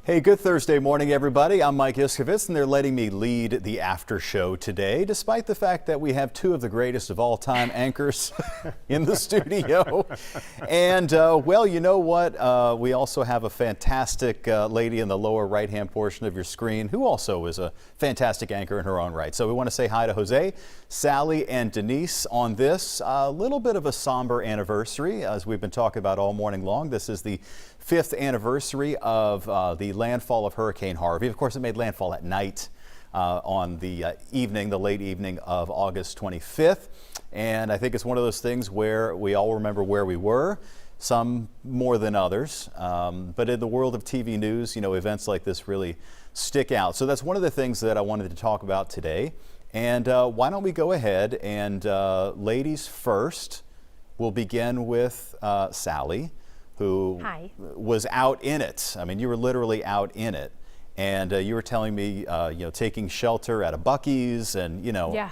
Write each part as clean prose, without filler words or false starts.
Hey, good Thursday morning, everybody. I'm Mike Iskovitz, and they're letting me lead the after show today, despite the fact that we have two of the greatest of all time anchors in the studio. And, well, you know what? We also have a fantastic lady in the lower right-hand portion of your screen who also is a fantastic anchor in her own right. So we want to say hi to Jose, Sally, and Denise on this little bit of a somber anniversary, as we've been talking about all morning long. This is the 5th anniversary of the landfall of Hurricane Harvey. Of course, it made landfall at night on the late evening of August 25th. And I think it's one of those things where we all remember where we were, some more than others. But in the world of TV news, you know, events like this really stick out. So that's one of the things that I wanted to talk about today. And why don't we go ahead and ladies first, we'll begin with Sally, who was out in it. I mean, you were literally out in it. And you were telling me, you know, taking shelter at a Buc-ee's and, you know. Yeah.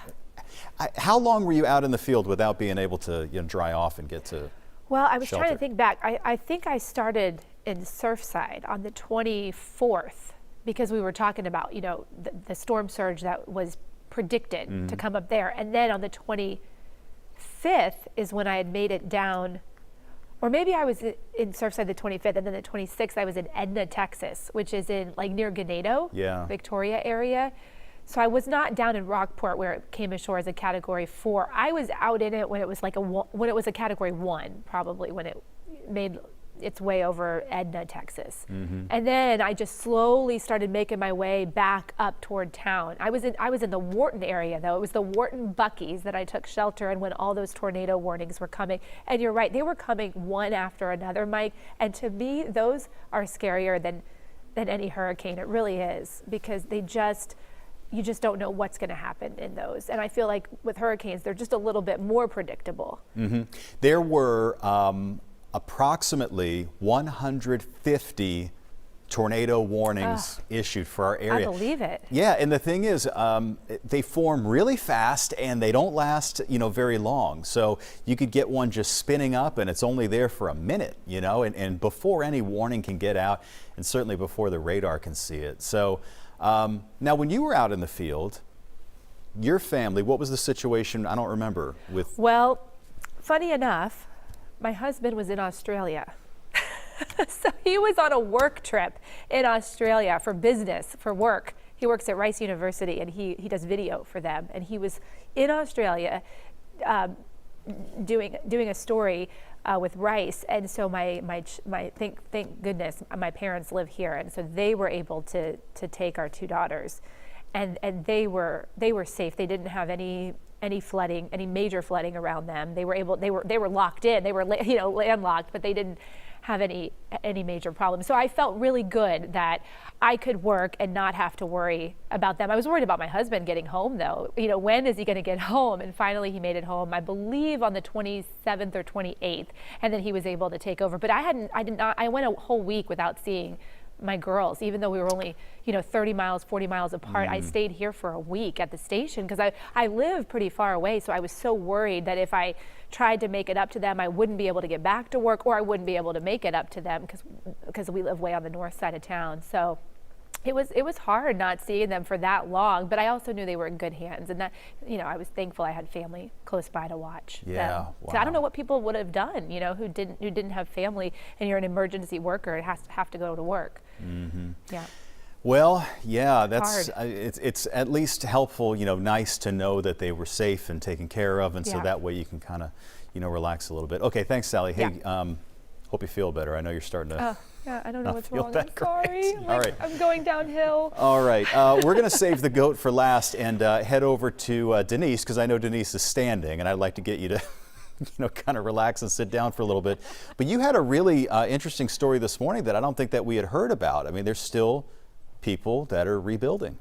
How long were you out in the field without being able to, you know, dry off and get to Well, I was shelter? trying to think back. I think I started in Surfside on the 24th because we were talking about, you know, the storm surge that was predicted to come up there. And then on the 25th is when I had made it down. Or maybe I was in Surfside the 25th, and then the 26th I was in Edna, Texas, which is in like near Ganado, Victoria area. So I was not down in Rockport where it came ashore as a Category 4. I was out in it when it was like when it was a Category 1, probably when it made its way over Edna, Texas. And then I just slowly started making my way back up toward town. I was in the Wharton area though. It was the Wharton Buc-ee's that I took shelter in when all those tornado warnings were coming. And you're right, they were coming one after another, Mike. And to me, those are scarier than any hurricane. It really is, because you just don't know what's going to happen in those. And I feel like with hurricanes, they're just a little bit more predictable. There were approximately 150 tornado warnings issued for our area. I believe it. Yeah, and the thing is, they form really fast and they don't last, you know, very long. So you could get one just spinning up and it's only there for a minute, you know, and before any warning can get out, and certainly before the radar can see it. So now when you were out in the field, your family, what was the situation? I don't remember with. Well, funny enough, my husband was in Australia. So he was on a work trip in Australia for business, for work. He works at Rice University and he does video for them. And he was in Australia doing a story with Rice. And so thank goodness my parents live here, and so they were able to take our two daughters, and they were safe. They didn't have any flooding, any major flooding around them. They were locked in. They were landlocked, but they didn't have any major problems. So I felt really good that I could work and not have to worry about them. I was worried about my husband getting home though. You know, when is he going to get home? And finally he made it home, I believe on the 27th or 28th, and then he was able to take over. But I went a whole week without seeing my girls, even though we were only, you know, 30 miles, 40 miles apart. I stayed here for a week at the station because I live pretty far away. So I was so worried that if I tried to make it up to them, I wouldn't be able to get back to work, or I wouldn't be able to make it up to them because we live way on the north side of town. So it was hard not seeing them for that long, but I also knew they were in good hands, and that, you know, I was thankful I had family close by to watch them. Wow. So I don't know what people would have done, you know, who didn't have family, and you're an emergency worker and have to go to work. Yeah. Well, yeah, that's it's at least helpful, you know, nice to know that they were safe and taken care of, and so that way you can kind of, you know, relax a little bit. Okay, thanks, Sally. Hey, hope you feel better. I know you're starting to. Yeah, I don't know what's wrong. I'm sorry. All right. I'm going downhill. All right. We're going to save the goat for last and head over to Denise, because I know Denise is standing, and I'd like to get you to, you know, kind of relax and sit down for a little bit. But you had a really interesting story this morning that I don't think that we had heard about. I mean, there's still people that are rebuilding.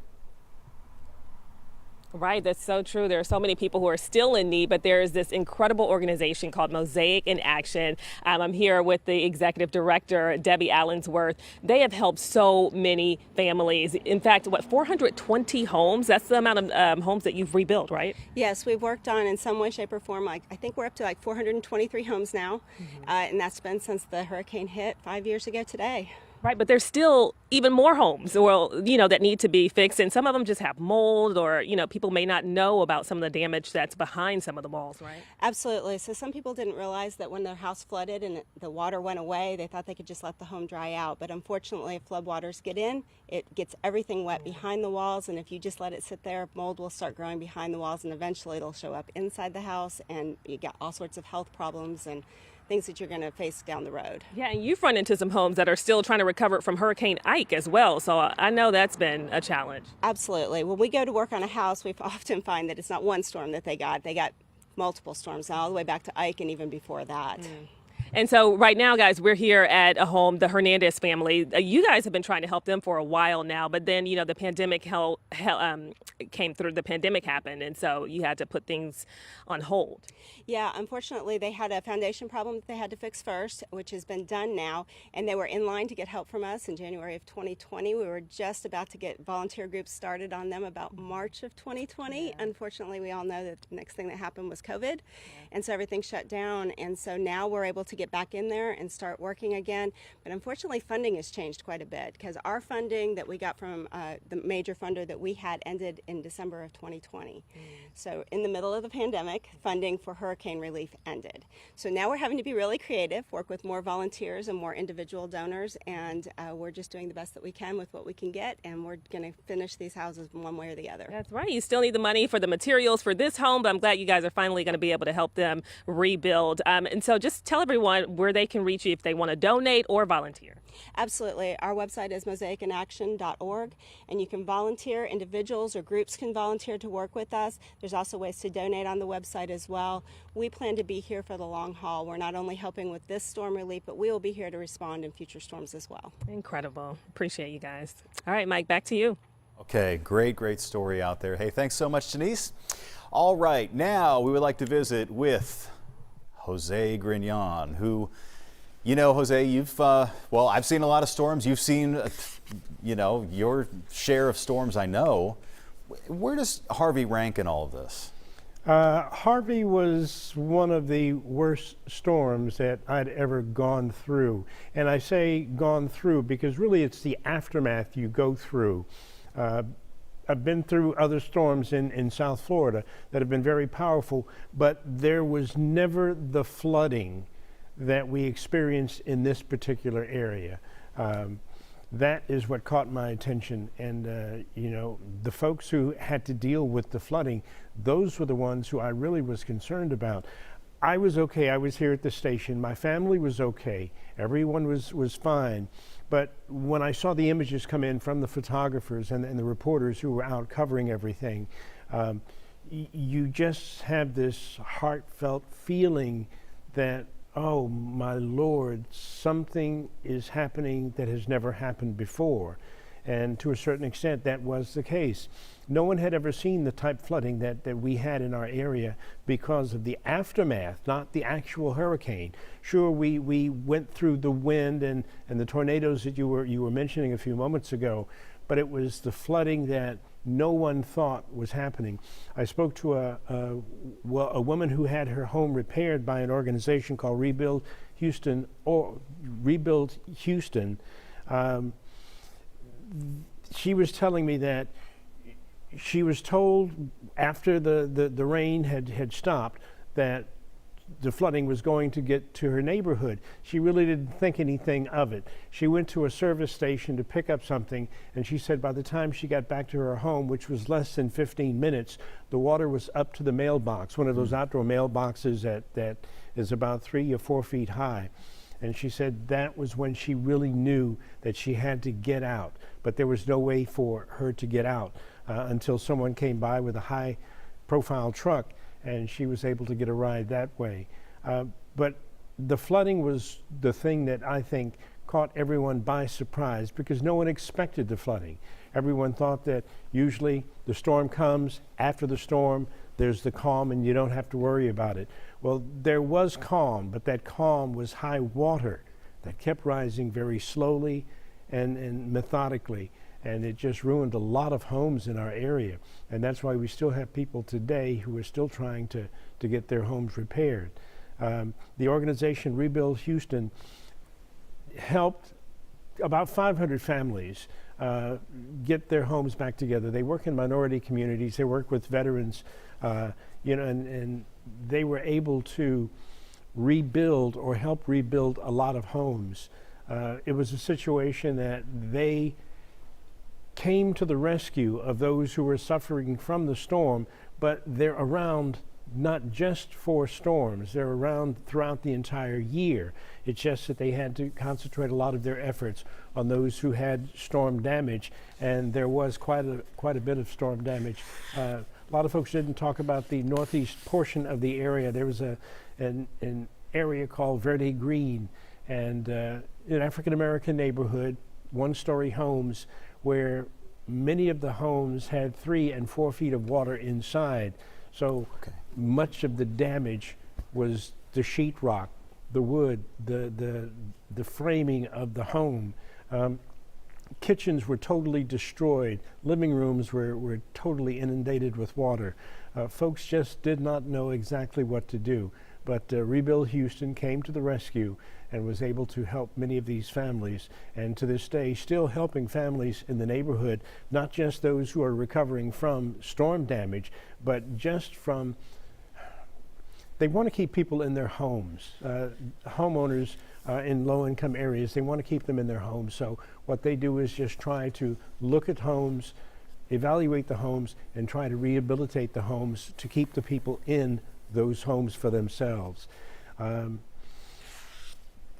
Right, that's so true. There are so many people who are still in need, but there is this incredible organization called Mosaic in Action. I'm here with the executive director, Debbie Allensworth. They have helped so many families. In fact, 420 homes? That's the amount of homes that you've rebuilt, right? Yes, we've worked on in some way, shape, or form. I think we're up to 423 homes now, and that's been since the hurricane hit 5 years ago today. Right, but there's still even more homes, well, that need to be fixed, and some of them just have mold, or people may not know about some of the damage that's behind some of the walls, right? Absolutely. So some people didn't realize that when their house flooded and the water went away, they thought they could just let the home dry out. But unfortunately, if floodwaters get in, it gets everything wet behind the walls, and if you just let it sit there, mold will start growing behind the walls, and eventually it'll show up inside the house, and you get all sorts of health problems and things that you're going to face down the road. Yeah, and you've run into some homes that are still trying to recover from Hurricane Ike as well, so I know that's been a challenge. Absolutely. When we go to work on a house, we often find that it's not one storm that they got multiple storms all the way back to Ike and even before that. And so right now, guys, we're here at a home, the Hernandez family. You guys have been trying to help them for a while now, but then, the pandemic came through, the pandemic happened, and so you had to put things on hold. Yeah, unfortunately, they had a foundation problem that they had to fix first, which has been done now, and they were in line to get help from us in January of 2020. We were just about to get volunteer groups started on them about March of 2020. Yeah. Unfortunately, we all know that the next thing that happened was COVID, and so everything shut down, and so now we're able to get back in there and start working again. But unfortunately, funding has changed quite a bit, because our funding that we got from the major funder that we had ended in December of 2020. So in the middle of the pandemic, funding for hurricane relief ended. So now we're having to be really creative, work with more volunteers and more individual donors, and we're just doing the best that we can with what we can get, and we're going to finish these houses one way or the other. That's right. You still need the money for the materials for this home, but I'm glad you guys are finally going to be able to help them rebuild. And so just tell everyone where they can reach you if they want to donate or volunteer. Absolutely. Our website is mosaicinaction.org, and you can volunteer. Individuals or groups can volunteer to work with us. There's also ways to donate on the website as well. We plan to be here for the long haul. We're not only helping with this storm relief, but we will be here to respond in future storms as well. Incredible. Appreciate you guys. All right, Mike, back to you. Okay, great story out there. Hey, thanks so much, Denise. All right, now we would like to visit with Jose Grignon, who, Jose, you've, I've seen a lot of storms. You've seen, your share of storms, I know. Where does Harvey rank in all of this? Harvey was one of the worst storms that I'd ever gone through. And I say gone through because really it's the aftermath you go through. I've been through other storms in South Florida that have been very powerful, but there was never the flooding that we experienced in this particular area. That is what caught my attention. And, the folks who had to deal with the flooding, those were the ones who I really was concerned about. I was okay. I was here at the station. My family was okay. Everyone was fine. But when I saw the images come in from the photographers and the reporters who were out covering everything, you just have this heartfelt feeling that, oh my Lord, something is happening that has never happened before. And to a certain extent, that was the case. No one had ever seen the type flooding that we had in our area because of the aftermath, not the actual hurricane. Sure, we went through the wind and the tornadoes that you were mentioning a few moments ago, but it was the flooding that no one thought was happening. I spoke to a woman who had her home repaired by an organization called Rebuild Houston. She was telling me that she was told after the rain had stopped that the flooding was going to get to her neighborhood. She really didn't think anything of it. She went to a service station to pick up something, and she said by the time she got back to her home, which was less than 15 minutes, the water was up to the mailbox, one of those outdoor mailboxes that is about 3 or 4 feet high. And she said that was when she really knew that she had to get out, but there was no way for her to get out until someone came by with a high-profile truck, and she was able to get a ride that way. But the flooding was the thing that I think caught everyone by surprise because no one expected the flooding. Everyone thought that usually the storm comes, after the storm there's the calm and you don't have to worry about it. Well, there was calm, but that calm was high water that kept rising very slowly and methodically. And it just ruined a lot of homes in our area. And that's why we still have people today who are still trying to get their homes repaired. The organization Rebuild Houston helped about 500 families get their homes back together. They work in minority communities. They work with veterans, and they were able to rebuild or help rebuild a lot of homes. It was a situation that they came to the rescue of those who were suffering from the storm, but they're around not just for storms, they're around throughout the entire year. It's just that they had to concentrate a lot of their efforts on those who had storm damage, and there was quite a bit of storm damage. A lot of folks didn't talk about the northeast portion of the area. There was an area called Verde Green, and an African American neighborhood, one-story homes, where many of the homes had 3 and 4 feet of water inside. So much of the damage was the sheetrock, the wood, the framing of the home. Kitchens were totally destroyed. Living rooms were totally inundated with water. Folks just did not know exactly what to do. But Rebuild Houston came to the rescue and was able to help many of these families, and to this day still helping families in the neighborhood, not just those who are recovering from storm damage, but just from, they want to keep people in their homes. Homeowners in low-income areas, they want to keep them in their homes. So what they do is just try to look at homes, evaluate the homes, and try to rehabilitate the homes to keep the people in those homes for themselves.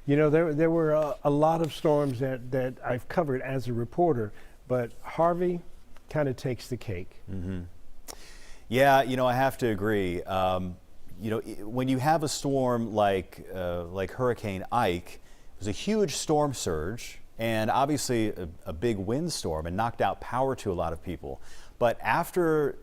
There were a lot of storms that I've covered as a reporter, but Harvey kind of takes the cake. Mm-hmm. Yeah, I have to agree. When you have a storm like Hurricane Ike, it was a huge storm surge and obviously a big windstorm and knocked out power to a lot of people. But after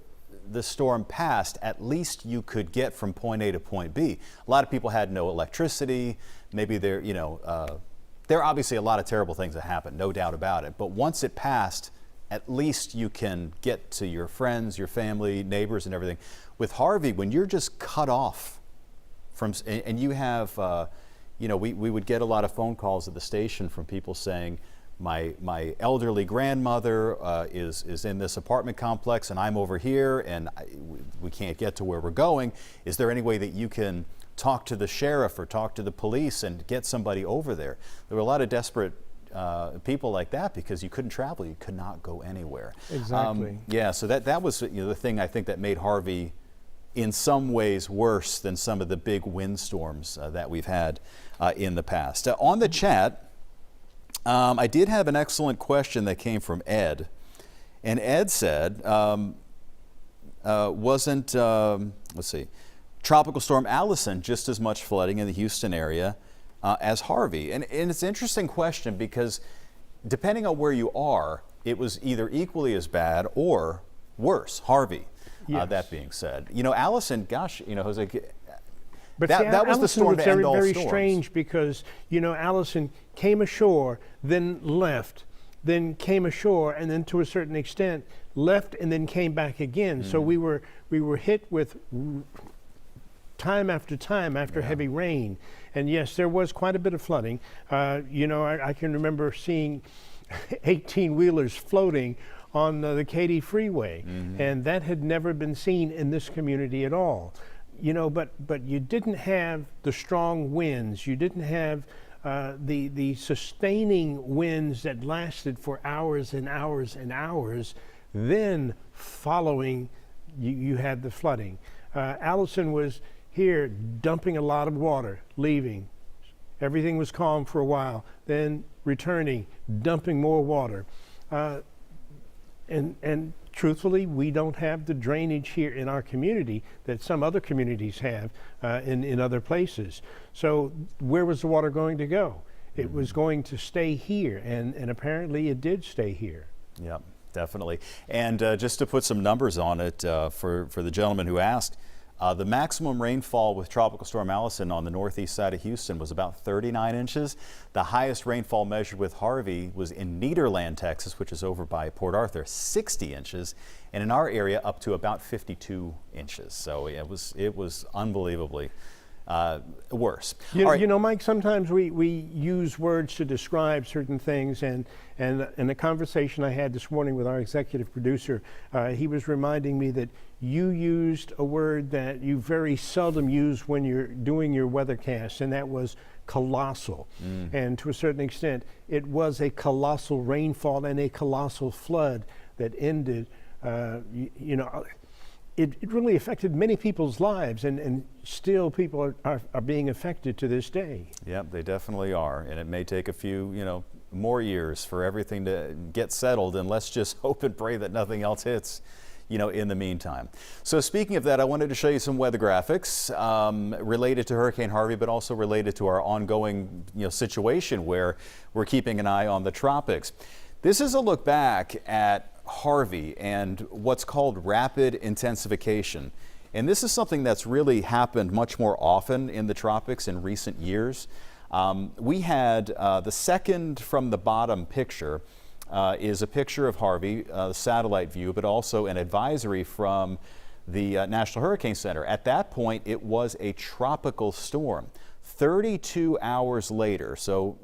the storm passed, at least you could get from point A to point B. A lot of people had no electricity. Maybe there are obviously a lot of terrible things that happened, no doubt about it. But once it passed, at least you can get to your friends, your family, neighbors, and everything. With Harvey, when you're just cut off from, and you have, we would get a lot of phone calls at the station from people saying, my elderly grandmother is in this apartment complex and I'm over here and we can't get to where we're going. Is there any way that you can talk to the sheriff or talk to the police and get somebody over there? There were a lot of desperate people like that because you couldn't travel, you could not go anywhere. Exactly. So that was the thing I think that made Harvey in some ways worse than some of the big windstorms that we've had in the past. On the chat, I did have an excellent question that came from Ed. And Ed said, wasn't, Tropical Storm Allison just as much flooding in the Houston area as Harvey? And it's an interesting question because depending on where you are, it was either equally as bad or worse, Harvey. Yes. That being said, Allison, gosh, Jose, but that was the storm to end all very storms. Strange because, Allison came ashore, then left, then came ashore, and then to a certain extent left and then came back again. So we were hit with time after time after heavy rain. And yes, there was quite a bit of flooding. I can remember seeing 18-wheelers floating on the Katy Freeway, and that had never been seen in this community at all. But you didn't have the strong winds. You didn't have the sustaining winds that lasted for hours and hours and hours. Then following, you had the flooding. Allison was here dumping a lot of water, leaving. Everything was calm for a while, then returning, dumping more water. And truthfully, we don't have the drainage here in our community that some other communities have in other places. So where was the water going to go? It was going to stay here, and apparently it did stay here. Yep, definitely. And just to put some numbers on it for the gentleman who asked, the maximum rainfall with Tropical Storm Allison on the northeast side of Houston was about 39 inches. The highest rainfall measured with Harvey was in Nederland, Texas, which is over by Port Arthur, 60 inches, and in our area up to about 52 inches. So it was unbelievably worse. You, All right. you know, Mike, sometimes we use words to describe certain things, and in a conversation I had this morning with our executive producer, he was reminding me that you used a word that you very seldom use when you're doing your weathercast, and that was colossal. And to a certain extent, it was a colossal rainfall and a colossal flood that ended, you know, it really affected many people's lives, and still people are being affected to this day. Yep, they definitely are, and it may take a few, more years for everything to get settled, and let's just hope and pray that nothing else hits, in the meantime. So speaking of that, I wanted to show you some weather graphics related to Hurricane Harvey, but also related to our ongoing, situation where we're keeping an eye on the tropics. This is a look back at Harvey and what's called rapid intensification. And this is something that's really happened much more often in the tropics in recent years. We had the second from the bottom picture is a picture of Harvey, the satellite view, but also an advisory from the National Hurricane Center. At that point, it was a tropical storm. 32 hours later, so,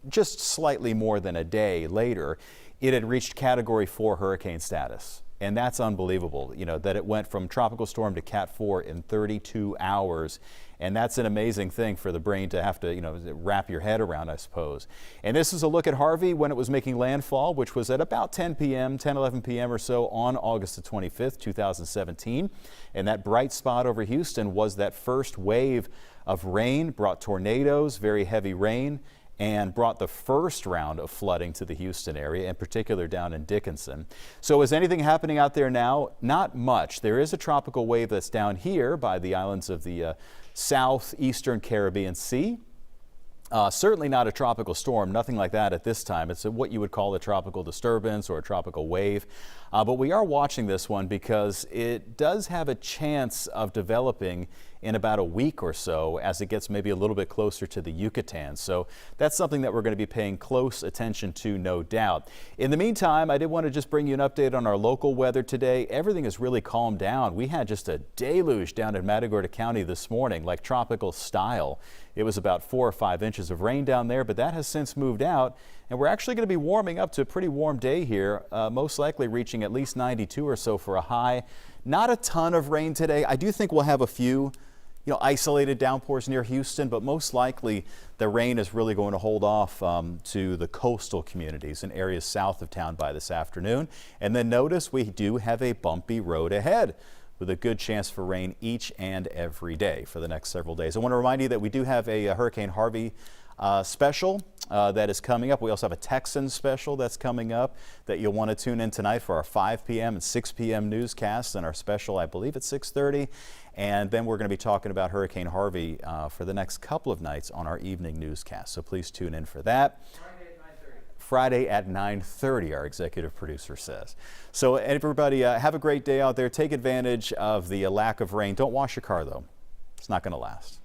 just slightly more than a day later, it had reached Category 4 hurricane status. And that's unbelievable, that it went from tropical storm to Cat 4 in 32 hours. And that's an amazing thing for the brain to have to, wrap your head around, I suppose. And this is a look at Harvey when it was making landfall, which was at about 10 p.m., 11 p.m. or so on August the 25th, 2017. And that bright spot over Houston was that first wave of rain, brought tornadoes, very heavy rain, and brought the first round of flooding to the Houston area, in particular down in Dickinson. So is anything happening out there now? Not much. There is a tropical wave that's down here by the islands of the southeastern Caribbean Sea. Certainly not a tropical storm, nothing like that at this time. It's what you would call a tropical disturbance or a tropical wave. But we are watching this one because it does have a chance of developing in about a week or so as it gets maybe a little bit closer to the Yucatan. So that's something that we're going to be paying close attention to, no doubt. In the meantime, I did want to just bring you an update on our local weather today. Everything has really calmed down. We had just a deluge down in Matagorda County this morning, like tropical style. It was about 4 or 5 inches of rain down there, but that has since moved out. And we're actually going to be warming up to a pretty warm day here, most likely reaching at least 92 or so for a high. Not a ton of rain today. I do think we'll have a few isolated downpours near Houston, but most likely the rain is really going to hold off to the coastal communities and areas south of town by this afternoon. And then notice we do have a bumpy road ahead with a good chance for rain each and every day for the next several days. I want to remind you that we do have a Hurricane Harvey special that is coming up. We also have a Texan special that's coming up that you'll want to tune in tonight for our 5 p.m. and 6 p.m. newscasts, and our special, I believe, at 6:30. And then we're going to be talking about Hurricane Harvey for the next couple of nights on our evening newscast. So please tune in for that. Friday at 9:30, our executive producer says. So everybody, have a great day out there. Take advantage of the lack of rain. Don't wash your car, though. It's not going to last.